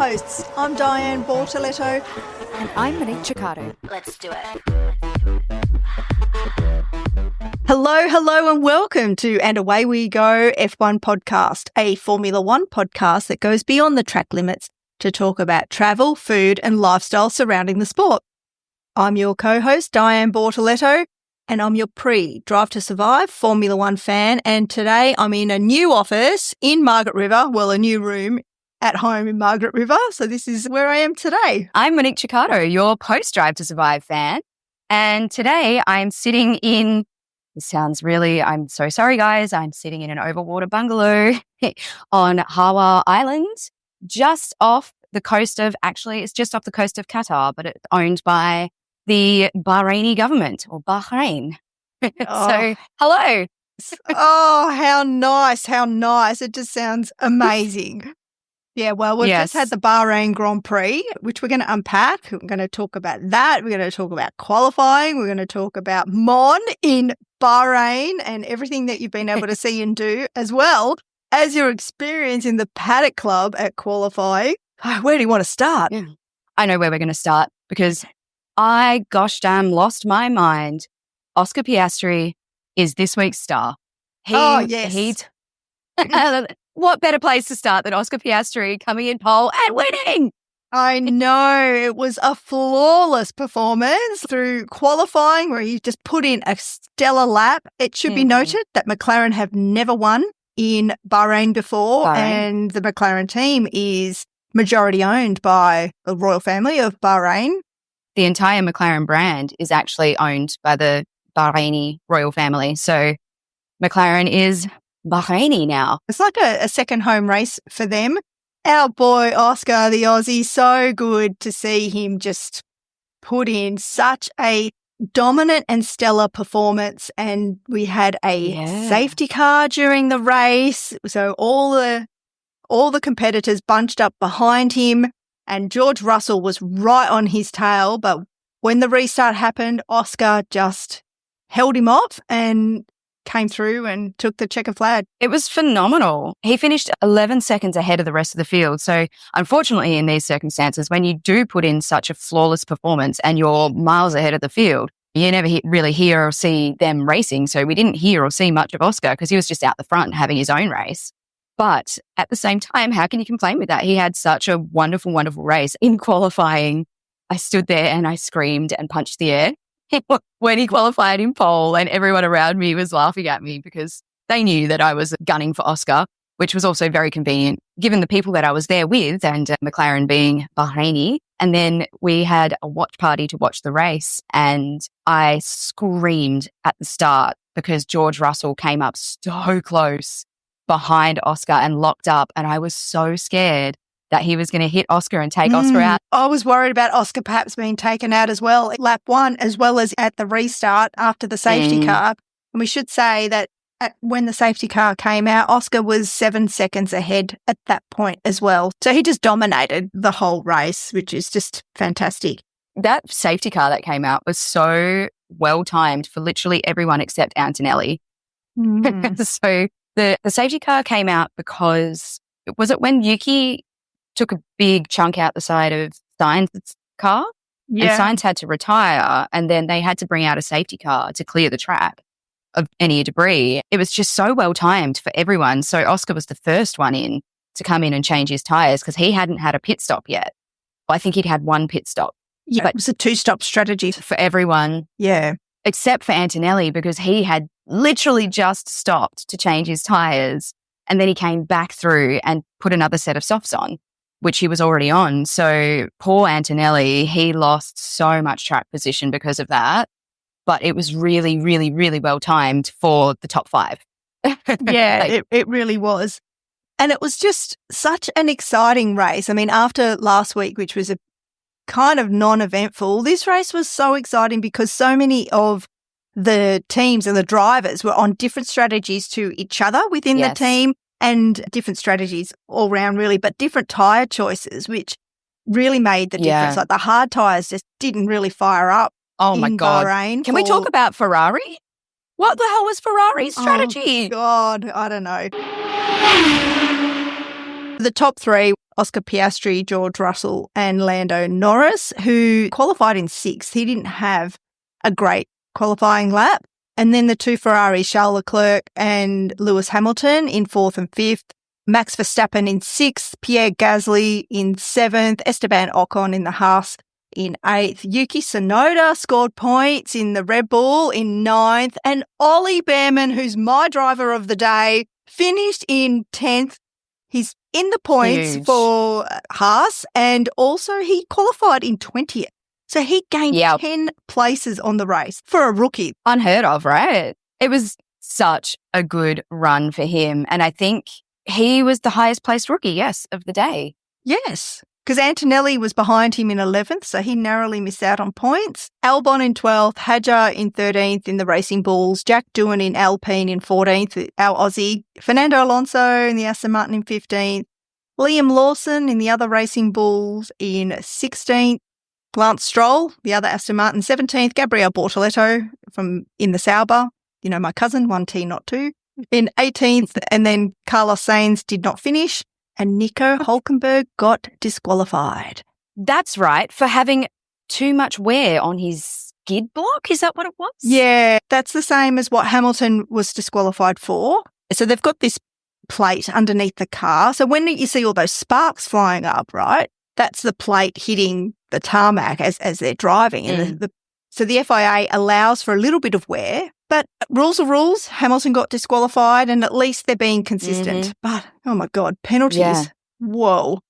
hosts. I'm Diane Bortoletto. And I'm Monique. Let's do it. Hello, and welcome to And Away We Go F1 podcast, a Formula One podcast that goes beyond the track limits to talk about travel, food, and lifestyle surrounding the sport. I'm your co-host, Diane Bortoletto, and I'm your pre-Drive to Survive Formula One fan. And today I'm in a new office in Margaret River, well, a new room at home in Margaret River. So this is where I am today. I'm Monique Ciccato, your post-Drive to Survive fan. And today I'm sitting in, I'm so sorry guys, I'm sitting in an overwater bungalow on Hawa Islands, just off the coast of, it's just off the coast of Qatar, but it's owned by the Bahraini government, or Bahrain. So, hello. Oh, how nice. It just sounds amazing. Yeah, well, we've just had the Bahrain Grand Prix, which we're going to unpack. We're going to talk about that. We're going to talk about qualifying. We're going to talk about Mon in Bahrain and everything that you've been able to see and do, as well as your experience in the Paddock Club at qualifying. Where do you want to start? Yeah. I know where we're going to start because I, gosh damn, lost my mind. Oscar Piastri is this week's star. What better place to start than Oscar Piastri coming in pole and winning? I know. It was a flawless performance through qualifying where he just put in a stellar lap. It should be noted that McLaren have never won in Bahrain before, and the McLaren team is majority owned by the royal family of Bahrain. The entire McLaren brand is actually owned by the Bahraini royal family. So McLaren is Bahraini now. It's like a second home race for them. Our boy Oscar, the Aussie, so good to see him just put in such a dominant and stellar performance. And we had a safety car during the race. So all the competitors bunched up behind him, and George Russell was right on his tail. But when the restart happened, Oscar just held him off and came through and took the checker flag. It was phenomenal. He finished 11 seconds ahead of the rest of the field. So unfortunately, in these circumstances, when you do put in such a flawless performance and you're miles ahead of the field, you never really hear or see them racing. So we didn't hear or see much of Oscar because he was just out the front having his own race. But at the same time, how can you complain with that? He had such a wonderful, wonderful race. In qualifying, I stood there and I screamed and punched the air when he qualified in pole, and everyone around me was laughing at me because they knew that I was gunning for Oscar, which was also very convenient given the people that I was there with, and McLaren being Bahraini. And then we had a watch party to watch the race, and I screamed at the start because George Russell came up so close behind Oscar and locked up, and I was so scared that he was going to hit Oscar and take Oscar out. I was worried about Oscar perhaps being taken out as well at lap one, as well as at the restart after the safety car. And we should say that when the safety car came out, Oscar was 7 seconds ahead at that point as well. So he just dominated the whole race, which is just fantastic. That safety car that came out was so well timed for literally everyone except Antonelli. So the safety car came out because, was it when Yuki took a big chunk out the side of Sainz's car? Yeah. And Sainz had to retire, and then they had to bring out a safety car to clear the track of any debris. It was just so well timed for everyone. So Oscar was the first one in to come in and change his tyres because he hadn't had a pit stop yet. I think he'd had one pit stop. Yeah, but it was a 2-stop strategy for everyone. Yeah. Except for Antonelli, because he had literally just stopped to change his tyres, and then he came back through and put another set of softs on, which he was already on. So poor Antonelli, he lost so much track position because of that. But it was really, really, really well timed for the top 5. Yeah, it really was. And it was just such an exciting race. I mean, after last week, which was a kind of non-eventful, this race was so exciting because so many of the teams and the drivers were on different strategies to each other within the team, and different strategies all round really, but different tyre choices, which really made the difference. Like the hard tyres just didn't really fire up. Oh my God. Bahrain. Can we talk about Ferrari? What the hell was Ferrari's strategy? Oh God, I don't know. The top 3, Oscar Piastri, George Russell and Lando Norris, who qualified in 6th. He didn't have a great qualifying lap. And then the 2 Ferraris, Charles Leclerc and Lewis Hamilton in 4th and 5th. Max Verstappen in 6th, Pierre Gasly in 7th, Esteban Ocon in the Haas in 8th. Yuki Tsunoda scored points in the Red Bull in 9th. And Ollie Behrman, who's my driver of the day, finished in 10th. He's in the points for Haas, and also he qualified in 20th. So he gained 10 places on the race for a rookie. Unheard of, right? It was such a good run for him. And I think he was the highest placed rookie, yes, of the day. Yes, because Antonelli was behind him in 11th, so he narrowly missed out on points. Albon in 12th, Hadjar in 13th in the Racing Bulls, Jack Doohan in Alpine in 14th, our Aussie, Fernando Alonso in the Aston Martin in 15th, Liam Lawson in the other Racing Bulls in 16th, Lance Stroll, the other Aston Martin, 17th, Gabriel Bortoletto in the Sauber, my cousin, 1T, not 2, in 18th, and then Carlos Sainz did not finish, and Nico Hülkenberg got disqualified. That's right, for having too much wear on his skid block. Is that what it was? Yeah, that's the same as what Hamilton was disqualified for. So they've got this plate underneath the car. So when you see all those sparks flying up, right, that's the plate hitting the tarmac as they're driving. And so the FIA allows for a little bit of wear, but rules are rules. Hamilton got disqualified, and at least they're being consistent. But, oh my God, penalties. Yeah. Whoa.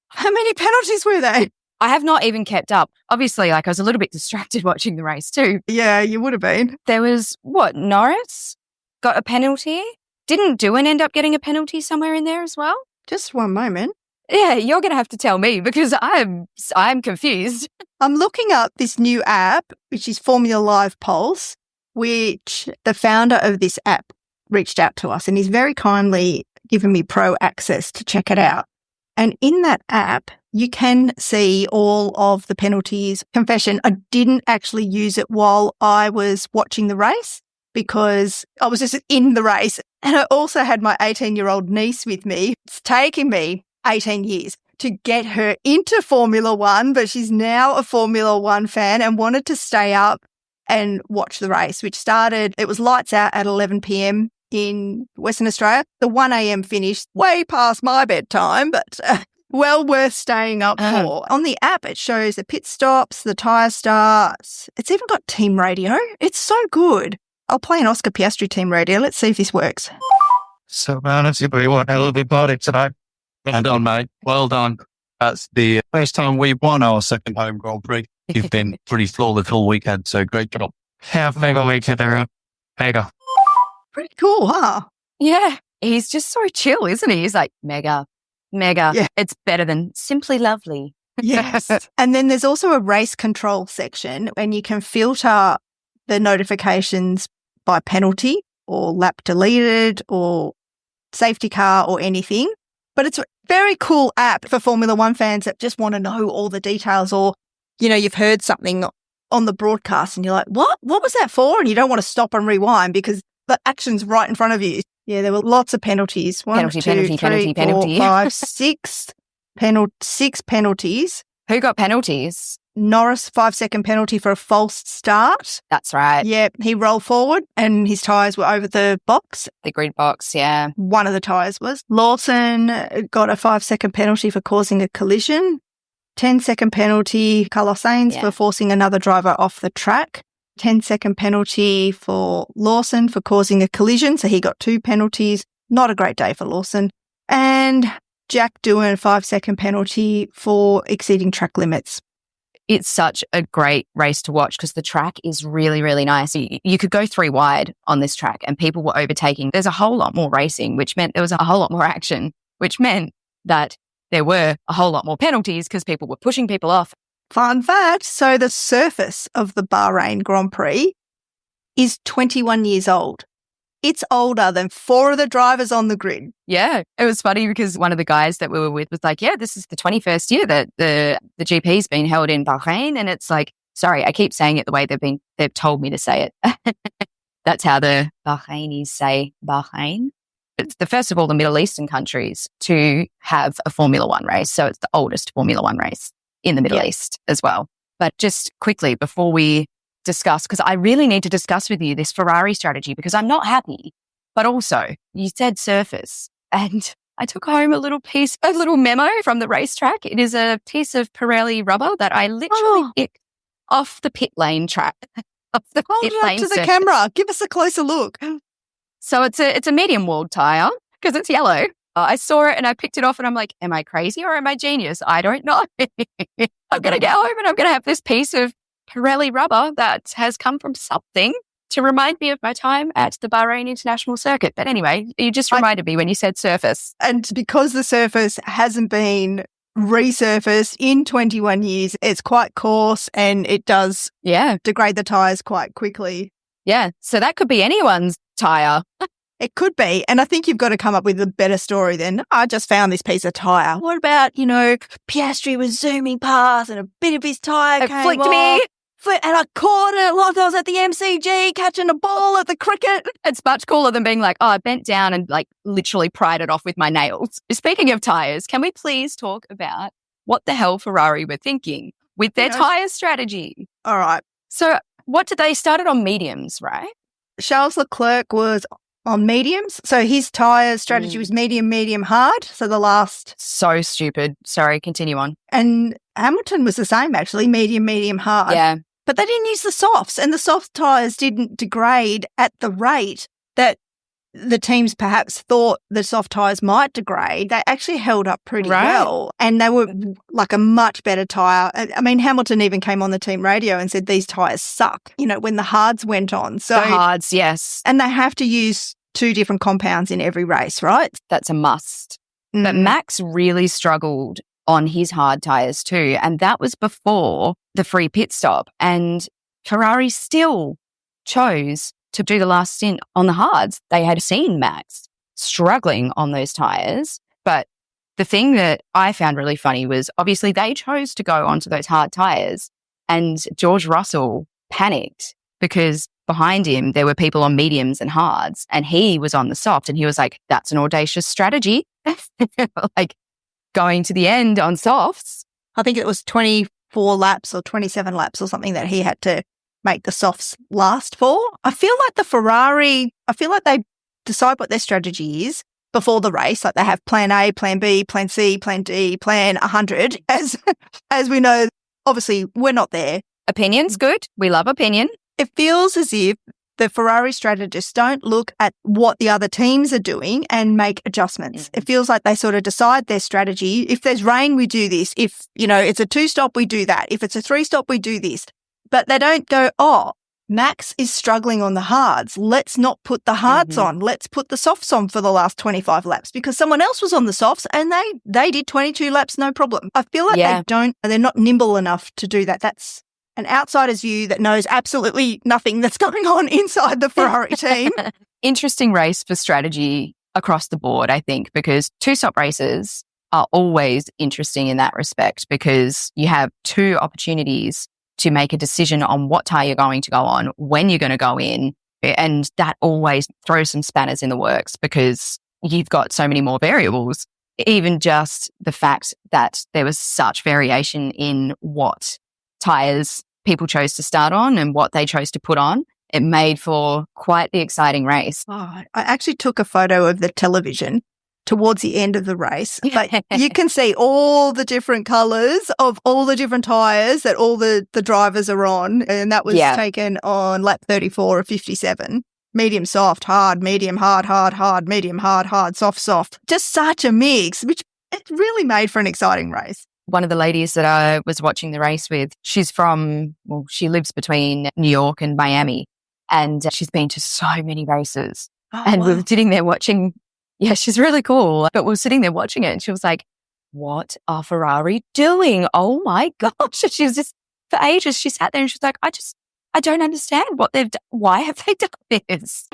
How many penalties were there? I have not even kept up. Obviously, I was a little bit distracted watching the race too. Yeah, you would have been. There was, Norris got a penalty? Didn't Doohan end up getting a penalty somewhere in there as well? Just one moment. Yeah, you're going to have to tell me because I'm confused. I'm looking up this new app, which is Formula Live Pulse, which the founder of this app reached out to us, and he's very kindly given me pro access to check it out. And in that app, you can see all of the penalties. Confession, I didn't actually use it while I was watching the race because I was just in the race. And I also had my 18-year-old niece with me. It's taken me 18 years to get her into Formula One, but she's now a Formula One fan and wanted to stay up and watch the race, which started, it was lights out at 11 p.m. in Western Australia. The 1 a.m. finish, way past my bedtime, but well worth staying up for. On the app, it shows the pit stops, the tyre starts. It's even got team radio. It's so good. I'll play an Oscar Piastri team radio. Let's see if this works. So, honestly, we want a little bit about it tonight. Well done, mate. Well done. That's the first time we won our second home Grand Prix. You've been pretty flawless all weekend, so great job. Have mega weekend there. Mega. Pretty cool, huh? Yeah. He's just so chill, isn't he? He's like, mega. Yeah. It's better than simply lovely. Yes. And then there's also a race control section, and you can filter the notifications by penalty or lap deleted or safety car or anything. But it's a very cool app for Formula One fans that just want to know all the details, or, you've heard something on the broadcast and you're like, what? What was that for? And you don't want to stop and rewind because the action's right in front of you. Yeah, there were lots of penalties. Penalty. 6 penalties. Who got penalties? Norris, 5-second penalty for a false start. That's right. Yeah, he rolled forward and his tyres were over the box. The grid box, yeah. One of the tyres was. Lawson got a 5-second penalty for causing a collision. 10-second penalty, Carlos Sainz for forcing another driver off the track. 10-second penalty for Lawson for causing a collision, so he got 2 penalties. Not a great day for Lawson. And Jack Doohan, 5-second penalty for exceeding track limits. It's such a great race to watch because the track is really, really nice. You could go 3 wide on this track and people were overtaking. There's a whole lot more racing, which meant there was a whole lot more action, which meant that there were a whole lot more penalties because people were pushing people off. Fun fact, so the surface of the Bahrain Grand Prix is 21 years old. It's older than 4 of the drivers on the grid. Yeah, it was funny because one of the guys that we were with was like, yeah, this is the 21st year that the GP's been held in Bahrain. And it's like, sorry, I keep saying it the way they've told me to say it. That's how the Bahrainis say Bahrain. It's the first of all the Middle Eastern countries to have a Formula One race. So it's the oldest Formula One race in the Middle East as well. But just quickly, before we discuss, because I really need to discuss with you this Ferrari strategy, because I'm not happy. But also, you said surface, and I took home a little memo from the racetrack. It is a piece of Pirelli rubber that I literally picked off the pit lane track. Hold it up to the camera. Give us a closer look. So it's a medium-walled tyre because it's yellow. I saw it and I picked it off and I'm like, am I crazy or am I genius? I don't know. I'm going to get home and I'm going to have this piece of Pirelli rubber that has come from something to remind me of my time at the Bahrain International Circuit. But anyway, you just reminded me when you said surface. And because the surface hasn't been resurfaced in 21 years, it's quite coarse and it does degrade the tyres quite quickly. Yeah, so that could be anyone's tyre. It could be. And I think you've got to come up with a better story than, I just found this piece of tyre. What about, Piastri was zooming past and a bit of his tyre came flicked off. Me. And I caught it like I was at the MCG catching a ball at the cricket. It's much cooler than being like, I bent down and literally pried it off with my nails. Speaking of tyres, can we please talk about what the hell Ferrari were thinking with their tyre strategy? All right. So what did they started on mediums, right? Charles Leclerc was on mediums. So his tyre strategy was medium, hard. So the last... So stupid. Sorry, continue on. And Hamilton was the same, actually, medium, hard. Yeah. But they didn't use the softs, and the soft tyres didn't degrade at the rate that the teams perhaps thought the soft tyres might degrade. They actually held up pretty well, and they were like a much better tyre. I mean, Hamilton even came on the team radio and said these tyres suck, when the hards went on. So the hards, yes. And they have to use 2 different compounds in every race, right? That's a must. But Max really struggled on his hard tyres too. And that was before the free pit stop. And Ferrari still chose to do the last stint on the hards. They had seen Max struggling on those tyres. But the thing that I found really funny was obviously they chose to go onto those hard tyres and George Russell panicked because behind him there were people on mediums and hards and he was on the soft and he was like, that's an audacious strategy. Going to the end on softs. I think it was 24 laps or 27 laps or something that he had to make the softs last for. I feel like they decide what their strategy is before the race. Like they have plan A, plan B, plan C, plan D, plan 100. As we know, obviously we're not there. Opinion's good. We love opinion. It feels as if the Ferrari strategists don't look at what the other teams are doing and make adjustments. It feels like they sort of decide their strategy. If there's rain, we do this. If, it's a 2-stop, we do that. If it's a 3-stop, we do this. But they don't go, Max is struggling on the hards. Let's not put the hards on. Let's put the softs on for the last 25 laps because someone else was on the softs and they did 22 laps, no problem. I feel like they're not nimble enough to do that. That's an outsider's view that knows absolutely nothing that's going on inside the Ferrari team. Interesting race for strategy across the board, I think, because 2-stop races are always interesting in that respect because you have 2 opportunities to make a decision on what tyre you're going to go on, when you're going to go in, and that always throws some spanners in the works because you've got so many more variables. Even just the fact that there was such variation in what tyres people chose to start on and what they chose to put on, it made for quite the exciting race. I actually took a photo of the television towards the end of the race, but you can see all the different colours of all the different tyres that all the drivers are on, and that was taken on lap 34 of 57. Medium soft, hard, medium hard, hard, medium hard, soft. Just such a mix, which it really made for an exciting race. One of the ladies that I was watching the race with, she lives between New York and Miami, and she's been to so many races. We were sitting there watching. Yeah, she's really cool. But we were sitting there watching it and she was like, what are Ferrari doing? Oh my gosh. She was just, for ages, she sat there and she was like, I don't understand what they've done. Why have they done this?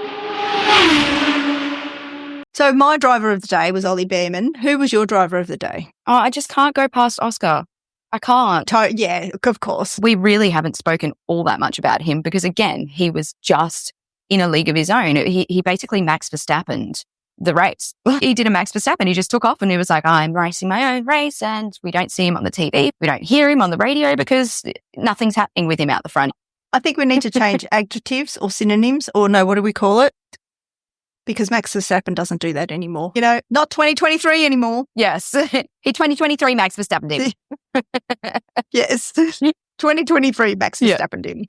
So my driver of the day was Ollie Behrman. Who was your driver of the day? Oh, I just can't go past Oscar. I can't. Yeah, of course. We really haven't spoken all that much about him because, again, he was just in a league of his own. He basically Max Verstappened the race. He did a Max Verstappen. He just took off and he was like, I'm racing my own race, and we don't see him on the TV. We don't hear him on the radio because nothing's happening with him out the front. I think we need to change adjectives or synonyms, or no, what do we call it? Because Max Verstappen doesn't do that anymore. You know, not 2023 anymore. Yes. He 2023 Max Verstappen did. Yes. 2023 Max Verstappen did.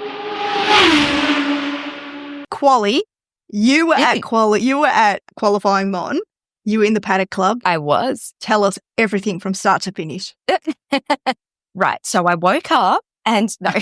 Quali. You were at qualifying, Mon. You were in the Paddock Club. I was. Tell us everything from start to finish. Right. So I woke up and no.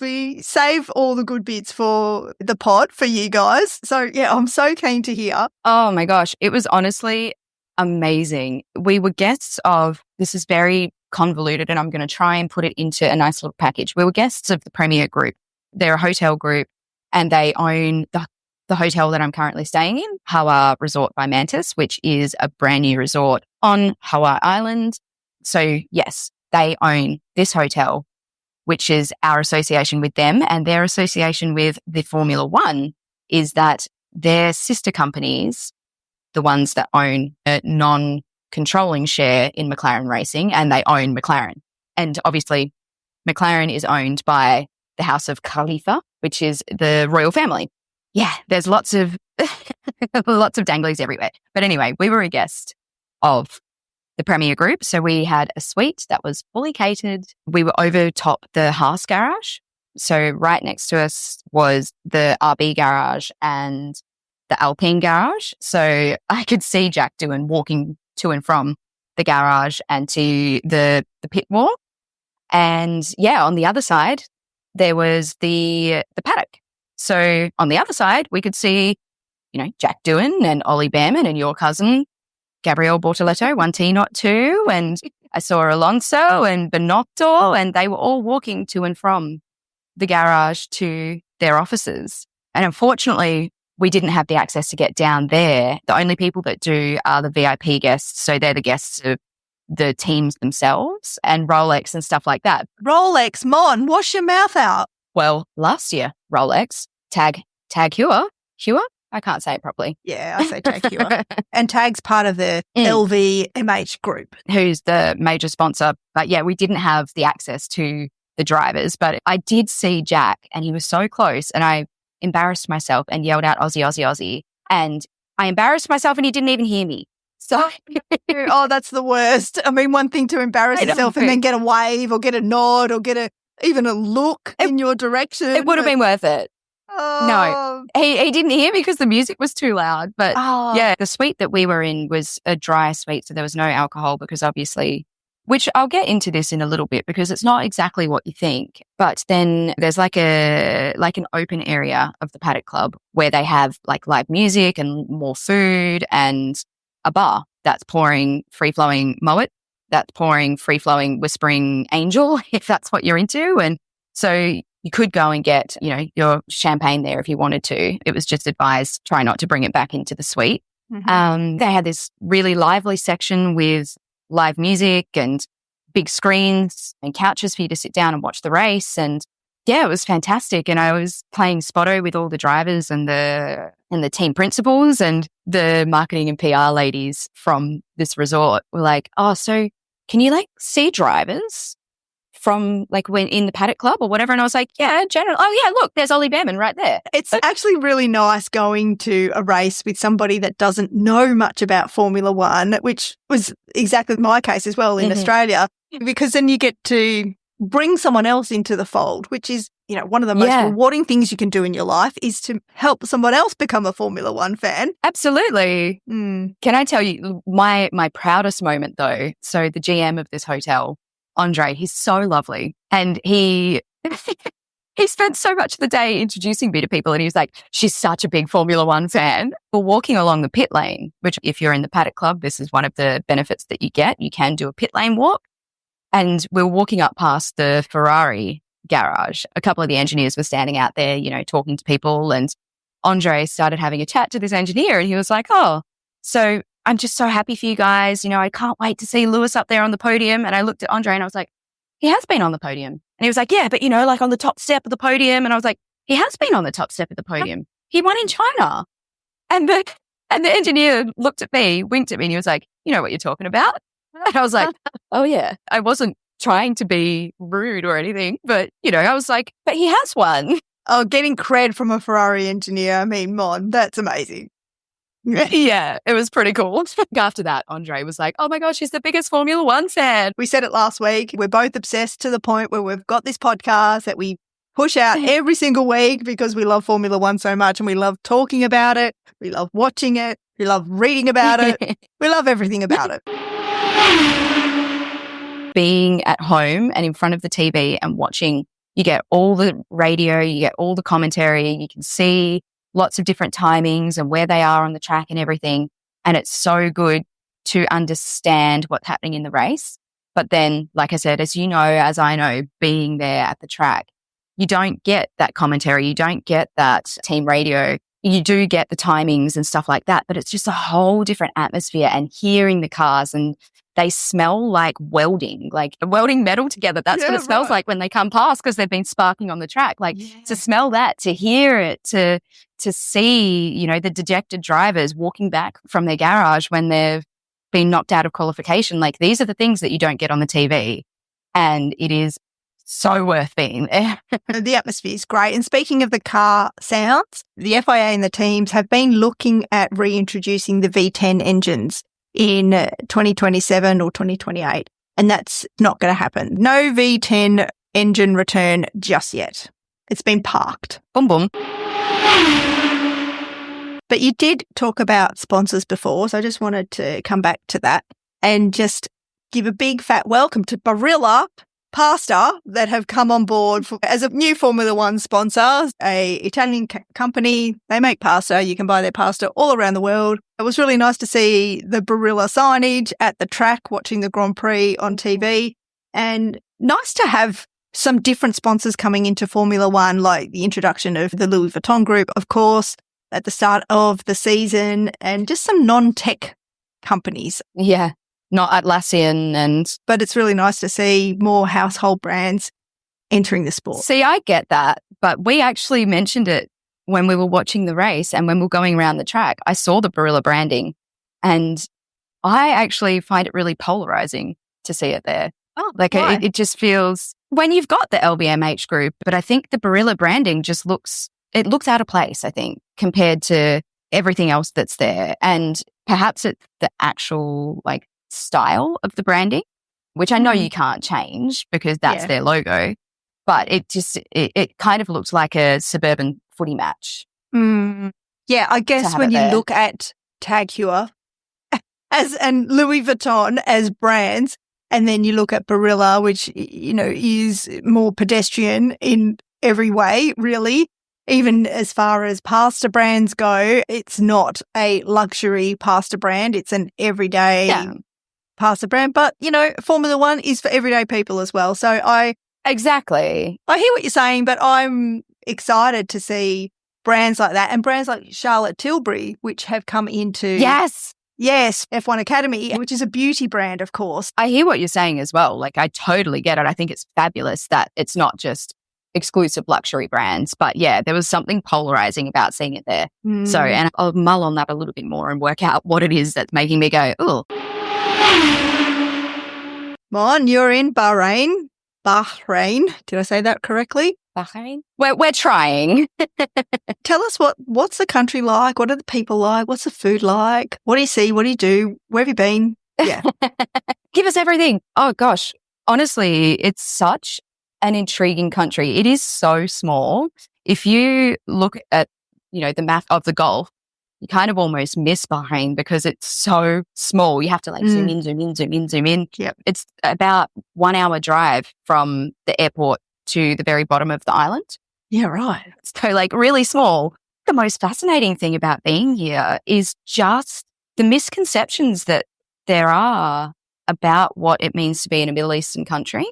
We save all the good bits for the pod for you guys. So, yeah, I'm so keen to hear. Oh, my gosh. It was honestly amazing. We were guests of, this is very convoluted and I'm going to try and put it into a nice little package. We were guests of the Premier Group. They're a hotel group and they own the hotel that I'm currently staying in, Hawa Resort by Mantis, which is a brand new resort on Hawa Islands. So, yes, they own this hotel, which is our association with them, and their association with the Formula One is that their sister companies, the ones that own a non-controlling share in McLaren racing, and they own McLaren. And obviously, McLaren is owned by the House of Khalifa, which is the royal family. Yeah, there's lots of danglies everywhere. But anyway, we were a guest of the Premier Group. So we had a suite that was fully catered. We were over top the Haas garage. So right next to us was the RB garage and the Alpine garage. So I could see Jack Doohan walking to and from the garage and to the pit wall. And yeah, on the other side, there was the paddock. So on the other side, we could see, you know, Jack Doohan and Ollie Behrman and your cousin, Gabriel Bortoletto, 1T, not 2. And I saw Alonso and Benotto, and they were all walking to and from the garage to their offices. And unfortunately, we didn't have the access to get down there. The only people that do are the VIP guests. So they're the guests of the teams themselves and Rolex and stuff like that. Rolex, Mon, wash your mouth out. Well, last year, Rolex, Tag Heuer? I can't say it properly. Yeah, I say Tag Heuer. And Tag's part of the LVMH group. Who's the major sponsor. But yeah, we didn't have the access to the drivers. But I did see Jack and he was so close and I embarrassed myself and yelled out Aussie, Aussie, Aussie. And I embarrassed myself and he didn't even hear me. So, oh, that's the worst. I mean, one thing to embarrass yourself and then get a wave or get a nod or get even a look in your direction. It would have been worth it. Oh. No, he didn't hear because the music was too loud. But yeah, the suite that we were in was a dry suite. So there was no alcohol because obviously, which I'll get into this in a little bit because it's not exactly what you think. But then there's like an open area of the Paddock Club where they have like live music and more food and a bar that's pouring free-flowing Moet, that's pouring free-flowing Whispering Angel, if that's what you're into. And so you could go and get, you know, your champagne there if you wanted to. It was just advised, try not to bring it back into the suite. Mm-hmm. They had this really lively section with live music and big screens and couches for you to sit down and watch the race. And yeah, it was fantastic. And I was playing Spotto with all the drivers and the team principals, and the marketing and PR ladies from this resort were like, oh, so can you like see drivers from like when in the Paddock Club or whatever? And I was like, yeah, generally. Oh yeah, look, there's Ollie Behrman right there. It's actually really nice going to a race with somebody that doesn't know much about Formula One, which was exactly my case as well in Australia, because then you get to bring someone else into the fold, which is, you know, one of the most rewarding things you can do in your life is to help someone else become a Formula One fan. Absolutely. Can I tell you my proudest moment though? So the GM of this hotel, Andre, he's so lovely. And he spent so much of the day introducing me to people. And he was like, she's such a big Formula One fan. We're walking along the pit lane, which if you're in the Paddock Club, this is one of the benefits that you get. You can do a pit lane walk. And we're walking up past the Ferrari garage. A couple of the engineers were standing out there, you know, talking to people. And Andre started having a chat to this engineer. And he was like, oh, so I'm just so happy for you guys. You know, I can't wait to see Lewis up there on the podium. And I looked at Andre and I was like, he has been on the podium. And he was like, yeah, but you know, like on the top step of the podium. And I was like, he has been on the top step of the podium. He won in China. And And the engineer looked at me, winked at me, and he was like, you know what you're talking about? And I was like, oh, yeah. I wasn't trying to be rude or anything, but, I was like, but he has one. Oh, getting cred from a Ferrari engineer. I mean, Mon, that's amazing. Yeah, it was pretty cool. After that, Andre was like, oh my gosh, he's the biggest Formula One fan. We said it last week. We're both obsessed to the point where we've got this podcast that we push out every single week because we love Formula One so much and we love talking about it. We love watching it. We love reading about it. We love everything about it. Being at home and in front of the TV and watching, you get all the radio, you get all the commentary, you can see lots of different timings and where they are on the track and everything. And it's so good to understand what's happening in the race. But then, like I said, as you know, as I know, being there at the track, you don't get that commentary. You don't get that team radio. You do get the timings and stuff like that, but it's just a whole different atmosphere and hearing the cars and they smell like welding metal together. That's what it smells like when they come past because they've been sparking on the track. To smell that, to hear it, to see, the dejected drivers walking back from their garage when they've been knocked out of qualification. These are the things that you don't get on the TV. And it is so worth being there. The atmosphere is great. And speaking of the car sounds, the FIA and the teams have been looking at reintroducing the V10 engines in 2027 or 2028. And that's not going to happen. No V10 engine return just yet. It's been parked. Boom, boom. But you did talk about sponsors before, so I just wanted to come back to that and just give a big fat welcome to Barilla Pasta that have come on board as a new Formula One sponsor, a Italian company. They make pasta. You can buy their pasta all around the world. It was really nice to see the Barilla signage at the track, watching the Grand Prix on TV, and nice to have some different sponsors coming into Formula One, like the introduction of the Louis Vuitton Group, of course, at the start of the season, and just some non-tech companies. Yeah. Not Atlassian But it's really nice to see more household brands entering the sport. See, I get that, but we actually mentioned it when we were watching the race and when we were going around the track. I saw the Barilla branding and I actually find it really polarizing to see it there. Oh, it just feels, when you've got the LVMH group, but I think the Barilla branding just looks out of place, I think, compared to everything else that's there. And perhaps it's the actual style of the branding, which I know you can't change because that's their logo, but it kind of looks like a suburban footy match. Yeah, I guess when you look at Tag Heuer and Louis Vuitton as brands, and then you look at Barilla, which, is more pedestrian in every way, really. Even as far as pasta brands go, it's not a luxury pasta brand. It's an everyday pasta brand. But, Formula One is for everyday people as well. So Exactly. I hear what you're saying, but I'm excited to see brands like that and brands like Charlotte Tilbury, which have come into Yes, F1 Academy, which is a beauty brand, of course. I hear what you're saying as well. I totally get it. I think it's fabulous that it's not just exclusive luxury brands. But yeah, there was something polarizing about seeing it there. So, and I'll mull on that a little bit more and work out what it is that's making me go, oh. Mon, you're in Bahrain. Did I say that correctly? Bahrain? We're trying. Tell us what's the country like? What are the people like? What's the food like? What do you see? What do you do? Where have you been? Yeah. Give us everything. Oh gosh. Honestly, it's such an intriguing country. It is so small. If you look at, the map of the Gulf, you kind of almost miss Bahrain because it's so small. You have to zoom in, zoom in, zoom in, zoom in. Yep. It's about 1 hour drive from the airport to the very bottom of the island. Yeah, right. So really small. The most fascinating thing about being here is just the misconceptions that there are about what it means to be in a Middle Eastern country.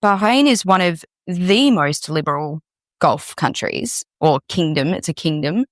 Bahrain is one of the most liberal Gulf countries, or kingdom. It's a kingdom.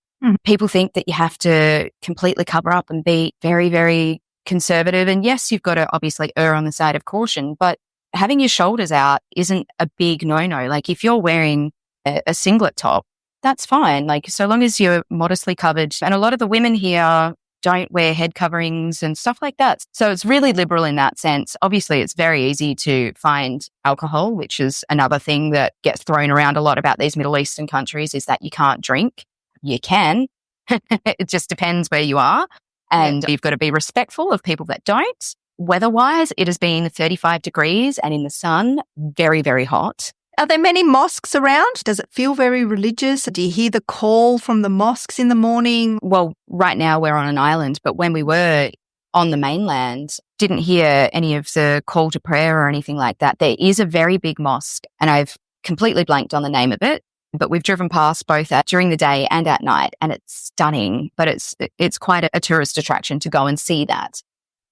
People think that you have to completely cover up and be very, very conservative. And yes, you've got to obviously err on the side of caution, but having your shoulders out isn't a big no-no. If you're wearing a singlet top, that's fine. So long as you're modestly covered. And a lot of the women here don't wear head coverings and stuff like that. So it's really liberal in that sense. Obviously, it's very easy to find alcohol, which is another thing that gets thrown around a lot about these Middle Eastern countries, is that you can't drink. You can. It just depends where you are. And you've got to be respectful of people that don't. Weather-wise, it has been 35 degrees and in the sun, very, very hot. Are there many mosques around? Does it feel very religious? Do you hear the call from the mosques in the morning? Well, right now we're on an island, but when we were on the mainland, didn't hear any of the call to prayer or anything like that. There is a very big mosque, and I've completely blanked on the name of it, but we've driven past both during the day and at night, and it's stunning, but it's quite a tourist attraction to go and see that.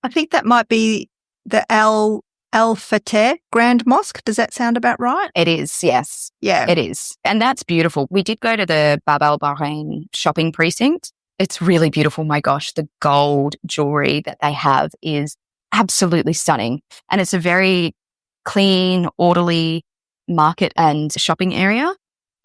I think that might be the Al Fateh Grand Mosque. Does that sound about right? It is, yes. Yeah. It is. And that's beautiful. We did go to the Bab al Bahrain shopping precinct. It's really beautiful. My gosh, the gold jewelry that they have is absolutely stunning. And it's a very clean, orderly market and shopping area.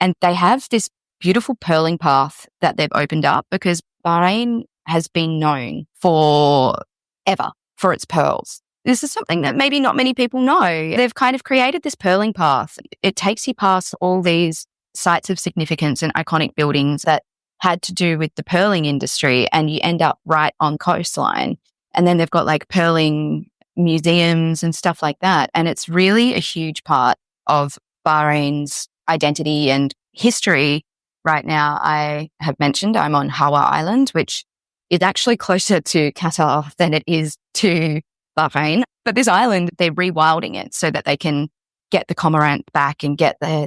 And they have this beautiful pearling path that they've opened up, because Bahrain has been known forever for its pearls. This is something that maybe not many people know. They've kind of created this pearling path. It takes you past all these sites of significance and iconic buildings that had to do with the pearling industry, and you end up right on coastline. And then they've got like pearling museums and stuff like that. And it's really a huge part of Bahrain's identity and history. Right now, I have mentioned I'm on Hawa Island, which is actually closer to Qatar than it is to Bahrain. But this island, they're rewilding it so that they can get the cormorant back and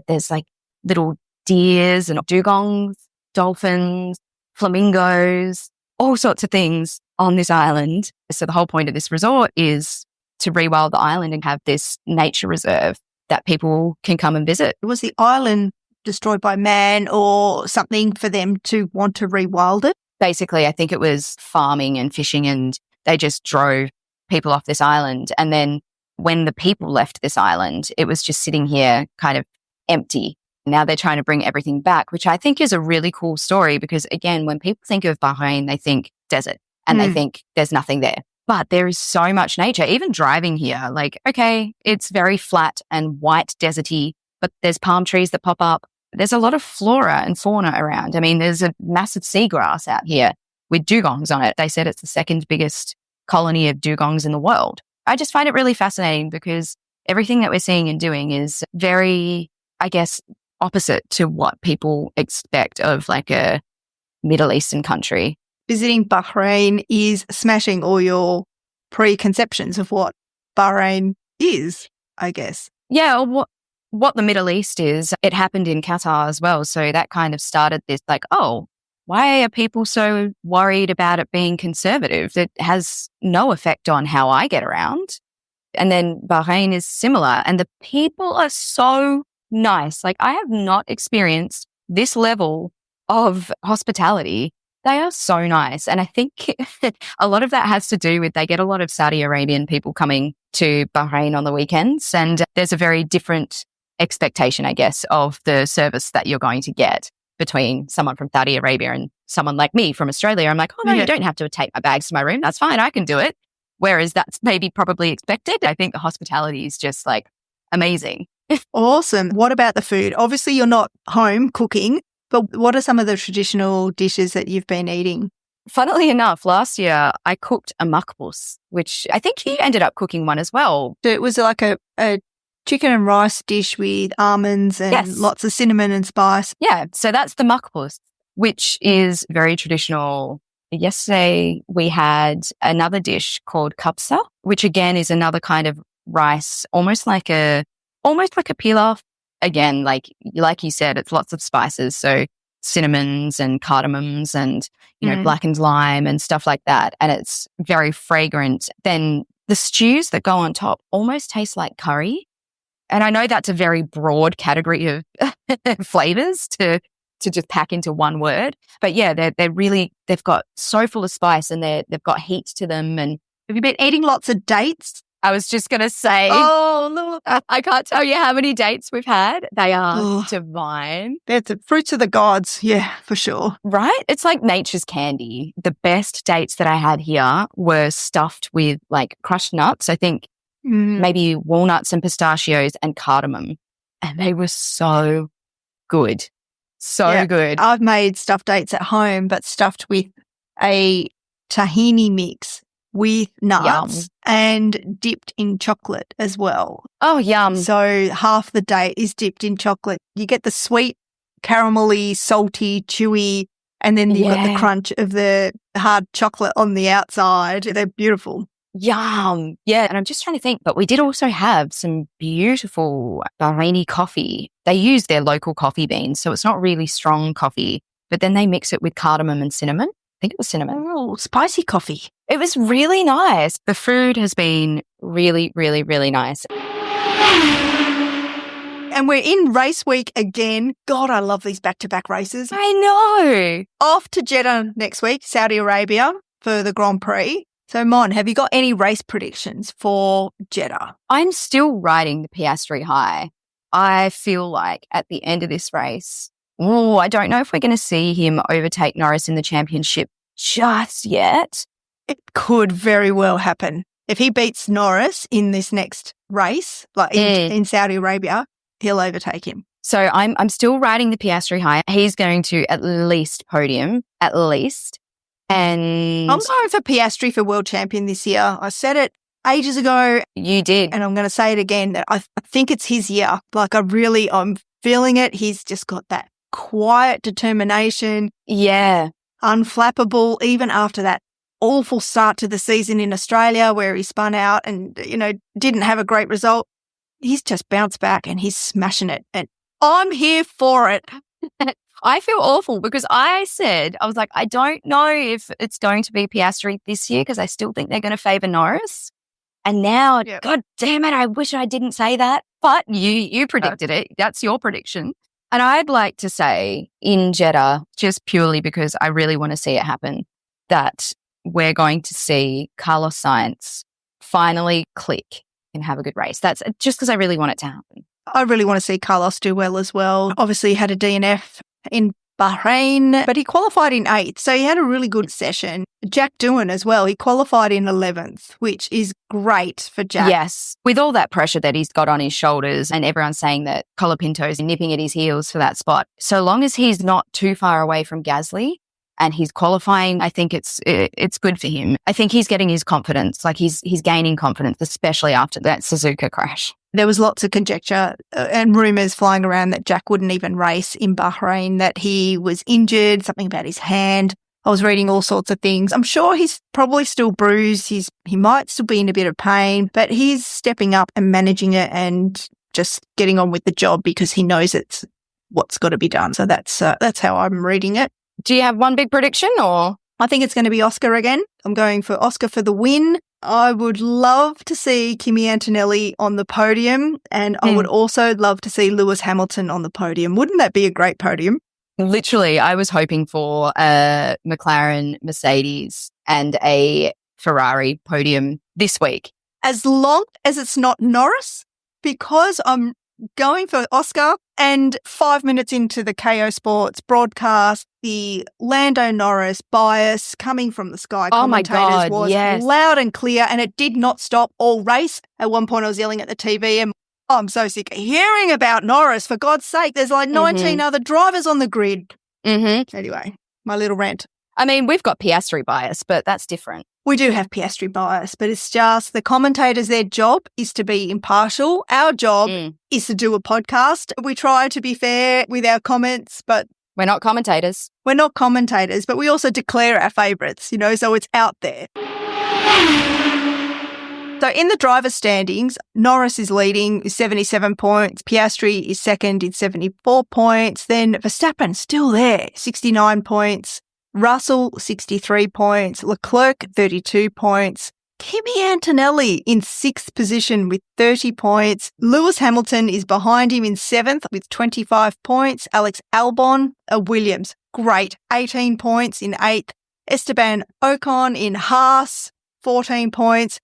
there's like little deers and dugongs, dolphins, flamingos, all sorts of things on this island. So the whole point of this resort is to rewild the island and have this nature reserve that people can come and visit. Was the island destroyed by man or something for them to want to rewild it? Basically, I think it was farming and fishing, and they just drove people off this island. And then when the people left this island, it was just sitting here kind of empty. Now they're trying to bring everything back, which I think is a really cool story, because again, when people think of Bahrain, they think desert and they think there's nothing there. But there is so much nature. Even driving here, like, okay, it's very flat and white deserty, but there's palm trees that pop up. There's a lot of flora and fauna around. I mean, there's a massive seagrass out here with dugongs on it. They said it's the second biggest colony of dugongs in the world. I just find it really fascinating, because everything that we're seeing and doing is very, I guess, opposite to what people expect of like a Middle Eastern country. Visiting Bahrain is smashing all your preconceptions of what Bahrain is, I guess. Yeah, what the Middle East is, it happened in Qatar as well. So that kind of started this like, oh, why are people so worried about it being conservative? It has no effect on how I get around. And then Bahrain is similar, and the people are so nice. Like, I have not experienced this level of hospitality. They are so nice. And I think a lot of that has to do with they get a lot of Saudi Arabian people coming to Bahrain on the weekends. And there's a very different expectation, I guess, of the service that you're going to get between someone from Saudi Arabia and someone like me from Australia. I'm like, oh, no, you don't have to take my bags to my room. That's fine. I can do it. Whereas that's maybe probably expected. I think the hospitality is just like amazing. Awesome. What about the food? Obviously, you're not home cooking, but what are some of the traditional dishes that you've been eating? Funnily enough, last year I cooked a makbous, which I think you ended up cooking one as well. So it was like a chicken and rice dish with almonds and lots of cinnamon and spice. Yeah, so that's the makbous, which is very traditional. Yesterday we had another dish called kabsa, which again is another kind of rice, almost like a pilaf. Again, like you said, it's lots of spices, so cinnamons and cardamoms and blackened lime and stuff like that, and it's very fragrant. Then the stews that go on top almost taste like curry. And I know that's a very broad category of flavors to just pack into one word. But yeah, they've got so full of spice, and they've got heat to them. And have you been eating lots of dates? I was just going to say, Oh, look. I can't tell you how many dates we've had. They are Oh. divine. They're the fruits of the gods. Yeah, for sure. Right? It's like nature's candy. The best dates that I had here were stuffed with like crushed nuts. I think maybe walnuts and pistachios and cardamom. And they were so good. So good. I've made stuffed dates at home, but stuffed with a tahini mix with nuts and dipped in chocolate as well. Oh, yum. So half the date is dipped in chocolate. You get the sweet, caramelly, salty, chewy, and then you've got the crunch of the hard chocolate on the outside. They're beautiful. Yum. Yeah. And I'm just trying to think, but we did also have some beautiful Bahraini coffee. They use their local coffee beans, so it's not really strong coffee, but then they mix it with cardamom and cinnamon. I think it was cinnamon. Oh, spicy coffee. It was really nice. The food has been really, really, really nice. And we're in race week again. God, I love these back-to-back races. I know. Off to Jeddah next week, Saudi Arabia, for the Grand Prix. So, Mon, have you got any race predictions for Jeddah? I'm still riding the Piastri high. I feel like at the end of this race, I don't know if we're going to see him overtake Norris in the championship just yet. It could very well happen. If he beats Norris in this next race, like in Saudi Arabia, he'll overtake him. So I'm still riding the Piastri high. He's going to at least podium, at least. And I'm going for Piastri for world champion this year. I said it ages ago. You did. And I'm going to say it again, that I think it's his year. Like I'm feeling it. He's just got that quiet determination. Yeah. Unflappable, even after that awful start to the season in Australia where he spun out and, didn't have a great result. He's just bounced back and he's smashing it. And I'm here for it. I feel awful because I was like, I don't know if it's going to be Piastri this year because I still think they're going to favour Norris. And now, God damn it, I wish I didn't say that. But you predicted it. That's your prediction. And I'd like to say in Jeddah, just purely because I really want to see it happen, that we're going to see Carlos Sainz finally click and have a good race. That's just because I really want it to happen. I really want to see Carlos do well as well. Obviously, he had a DNF in Bahrain, but he qualified in 8th, so he had a really good session. Jack Doohan as well, he qualified in 11th, which is great for Jack. Yes, with all that pressure that he's got on his shoulders and everyone's saying that Colapinto's nipping at his heels for that spot, so long as he's not too far away from Gasly and he's qualifying, I think it's good for him. I think he's getting his confidence, like he's gaining confidence, especially after that Suzuka crash. There was lots of conjecture and rumours flying around that Jack wouldn't even race in Bahrain, that he was injured, something about his hand. I was reading all sorts of things. I'm sure he's probably still bruised. He might still be in a bit of pain, but he's stepping up and managing it and just getting on with the job because he knows it's what's got to be done. So that's how I'm reading it. Do you have one big prediction or? I think it's going to be Oscar again. I'm going for Oscar for the win. I would love to see Kimi Antonelli on the podium, and I would also love to see Lewis Hamilton on the podium. Wouldn't that be a great podium? Literally, I was hoping for a McLaren, Mercedes, and a Ferrari podium this week. As long as it's not Norris, because I'm going for Oscar, and 5 minutes into the KO Sports broadcast, the Lando Norris bias coming from the Sky commentators was loud and clear, and it did not stop all race. At one point I was yelling at the TV and I'm so sick of hearing about Norris. For God's sake, there's like 19 other drivers on the grid. Anyway, my little rant. I mean, we've got Piastri bias, but that's different. We do have Piastri bias, but it's just the commentators, their job is to be impartial. Our job is to do a podcast. We try to be fair with our comments, but we're not commentators. We're not commentators, but we also declare our favourites, so it's out there. So in the driver's standings, Norris is leading with 77 points. Piastri is second in 74 points. Then Verstappen still there, 69 points. Russell, 63 points. Leclerc, 32 points. Kimi Antonelli in 6th position with 30 points. Lewis Hamilton is behind him in 7th with 25 points. Alex Albon, Williams, great, 18 points in 8th. Esteban Ocon in Haas, 14 points.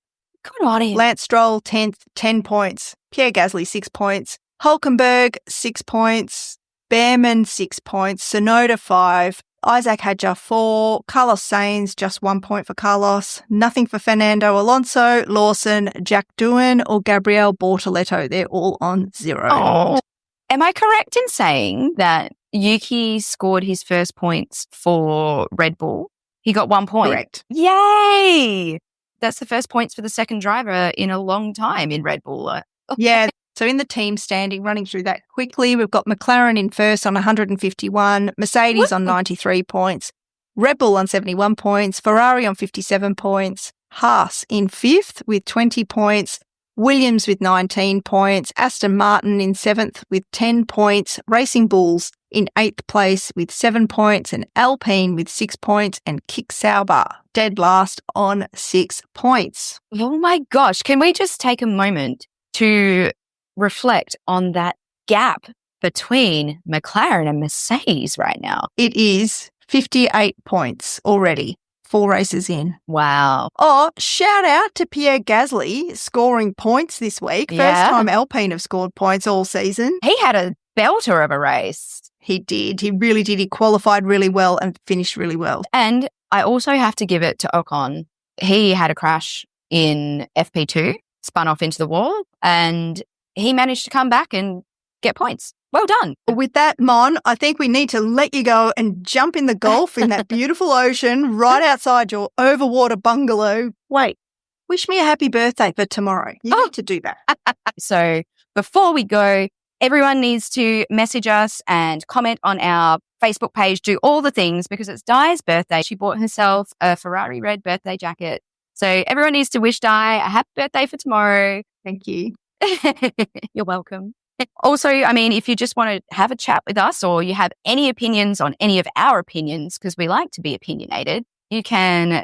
Good on him. Lance Stroll, 10th, 10 points. Pierre Gasly, 6 points. Hulkenberg, 6 points. Behrman, 6 points. Sonoda, 5. Isaac Hadjar, 4. Carlos Sainz, just 1 point for Carlos. Nothing for Fernando Alonso, Lawson, Jack Doohan, or Gabriel Bortoletto. They're all on 0. Oh. Am I correct in saying that Yuki scored his first points for Red Bull? He got 1 point. Correct. Yay! That's the first points for the second driver in a long time in Red Bull. Yeah. So in the team standing, running through that quickly, we've got McLaren in first on 151, Mercedes on 93 points, Red Bull on 71 points, Ferrari on 57 points, Haas in fifth with 20 points, Williams with 19 points, Aston Martin in seventh with 10 points, Racing Bulls in eighth place with 7 points, and Alpine with 6 points, and Kick Sauber dead last on 6 points. Oh my gosh. Can we just take a moment to reflect on that gap between McLaren and Mercedes right now? It is 58 points already, 4 races in. Wow. Oh, shout out to Pierre Gasly scoring points this week. Yeah. First time Alpine have scored points all season. He had a belter of a race. He did. He really did. He qualified really well and finished really well. And I also have to give it to Ocon. He had a crash in FP2, spun off into the wall, and he managed to come back and get points. Well done. With that, Mon, I think we need to let you go and jump in the Gulf in that beautiful ocean right outside your overwater bungalow. Wait, wish me a happy birthday for tomorrow. You need to do that. So before we go, everyone needs to message us and comment on our Facebook page, do all the things, because it's Di's birthday. She bought herself a Ferrari red birthday jacket. So everyone needs to wish Di a happy birthday for tomorrow. Thank you. You're welcome. Also, I mean, if you just want to have a chat with us or you have any opinions on any of our opinions, because we like to be opinionated, you can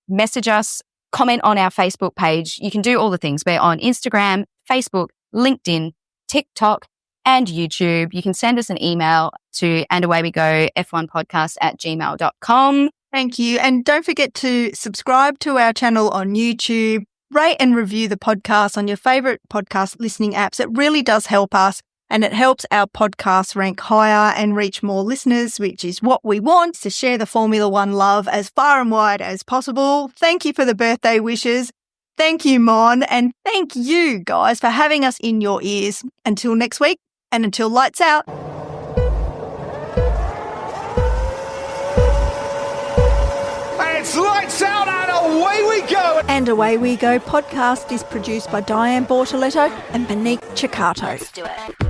message us, comment on our Facebook page. You can do all the things. We're on Instagram, Facebook, LinkedIn, TikTok, and YouTube. You can send us an email to andawaywegof f1podcast@gmail.com. Thank you. And don't forget to subscribe to our channel on YouTube. Rate and review the podcast on your favourite podcast listening apps. It really does help us, and it helps our podcast rank higher and reach more listeners, which is what we want, to share the Formula One love as far and wide as possible. Thank you for the birthday wishes. Thank you, Mon, and thank you, guys, for having us in your ears. Until next week, and until lights out. It's lights out and away we go! And Away We Go podcast is produced by Diane Bortoletto and Monique Ciccato. Let's do it.